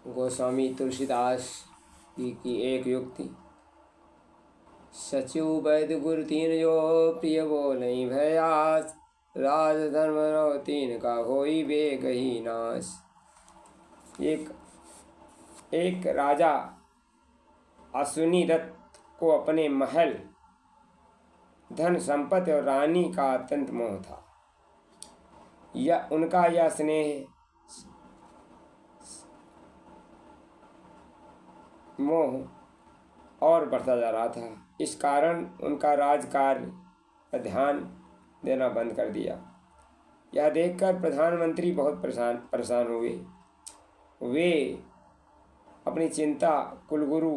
गोस्वामी तुलसीदास जी की एक युक्ति। सचिव वैद्य गुरु तीन जो प्रिय बोलई भयास, राज धर्म रो तीन का होई बेग ही नाश। एक राजा अश्विनी रथ को अपने महल, धन संपत्ति और रानी का अत्यंत मोह था। उनका यह स्नेह मोह और बढ़ता जा रहा था। इस कारण उनका राजकार्य पर ध्यान देना बंद कर दिया। यह देखकर प्रधानमंत्री बहुत परेशान हुए। वे अपनी चिंता कुलगुरु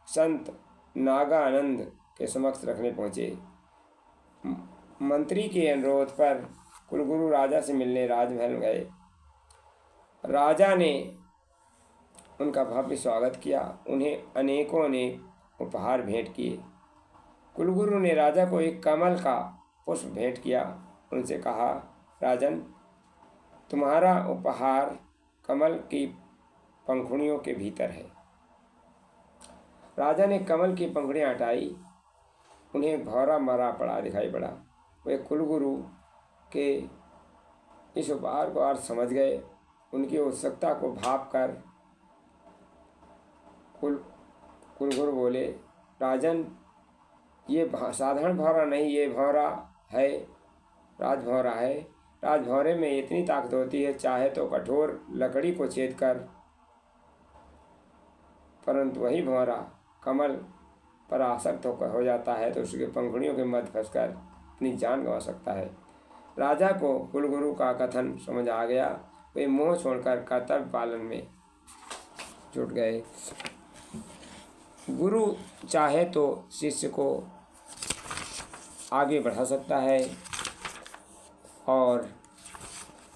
संत नागानंद के समक्ष रखने पहुँचे। मंत्री के अनुरोध पर कुलगुरु राजा से मिलने राजमहल गए। राजा ने उनका भव्य स्वागत किया। उन्हें अनेकों उपहार भेंट किए। कुलगुरु ने राजा को एक कमल का पुष्प भेंट किया। उनसे कहा, राजन, तुम्हारा उपहार कमल की पंखुड़ियों के भीतर है। राजा ने कमल की पंखुड़ियाँ हटाई। उन्हें भौरा मरा पड़ा दिखाई पड़ा। वे कुलगुरु के इस उपहार को अर्थ समझ गए। उनकी उत्सुकता को भाप कर कुलगुरु बोले, राजन, ये साधारण भौरा नहीं, ये भौरा है, राजभौरा है। राजभौरे में इतनी ताकत होती है, चाहे तो कठोर लकड़ी को छेद कर, परंतु वही भौरा कमल पर आसक्त हो जाता है तो उसके पंखुड़ियों के मध्य फंसकर अपनी जान गंवा सकता है। राजा को कुलगुरु का कथन समझ आ गया। वे मोह छोड़कर कर्तव्य पालन में जुट गए। गुरु चाहे तो शिष्य को आगे बढ़ा सकता है और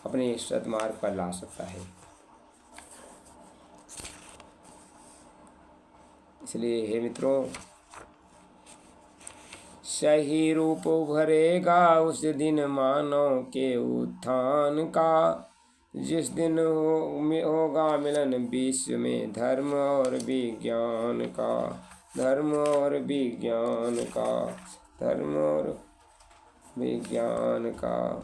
अपने सद्मार्ग पर ला सकता है। इसलिए हे मित्रों, सही रूप उभरेगा उस दिन मानव के उत्थान का, जिस दिन होगा मिलन विश्व में धर्म और विज्ञान का, धर्म और विज्ञान का, धर्म और विज्ञान का।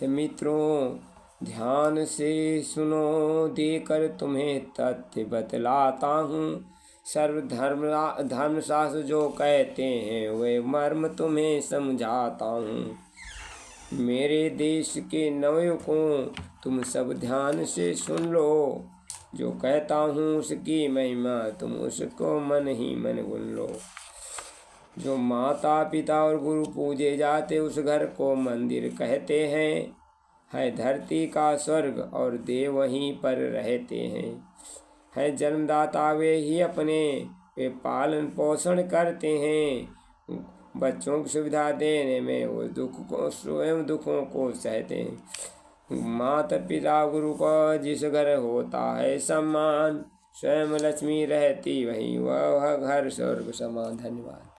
मित्रों, ध्यान से सुनो, देकर तुम्हें तथ्य बतलाता हूँ। सर्व धर्मशास्त्र जो कहते हैं वे मर्म तुम्हें समझाता हूँ। मेरे देश के नवयुवकों, तुम सब ध्यान से सुन लो। जो कहता हूँ उसकी महिमा तुम उसको मन ही मन गुन लो। जो माता पिता और गुरु पूजे जाते उस घर को मंदिर कहते हैं। है धरती का स्वर्ग और देव वहीं पर रहते हैं। है जन्मदाता वे ही अपने, वे पालन पोषण करते हैं। बच्चों की सुविधा देने में वो स्वयं दुखों को सहते हैं। माता पिता गुरु को जिस घर होता है सम्मान, स्वयं लक्ष्मी रहती वहीं वह घर स्वर्ग समान। धन्यवाद।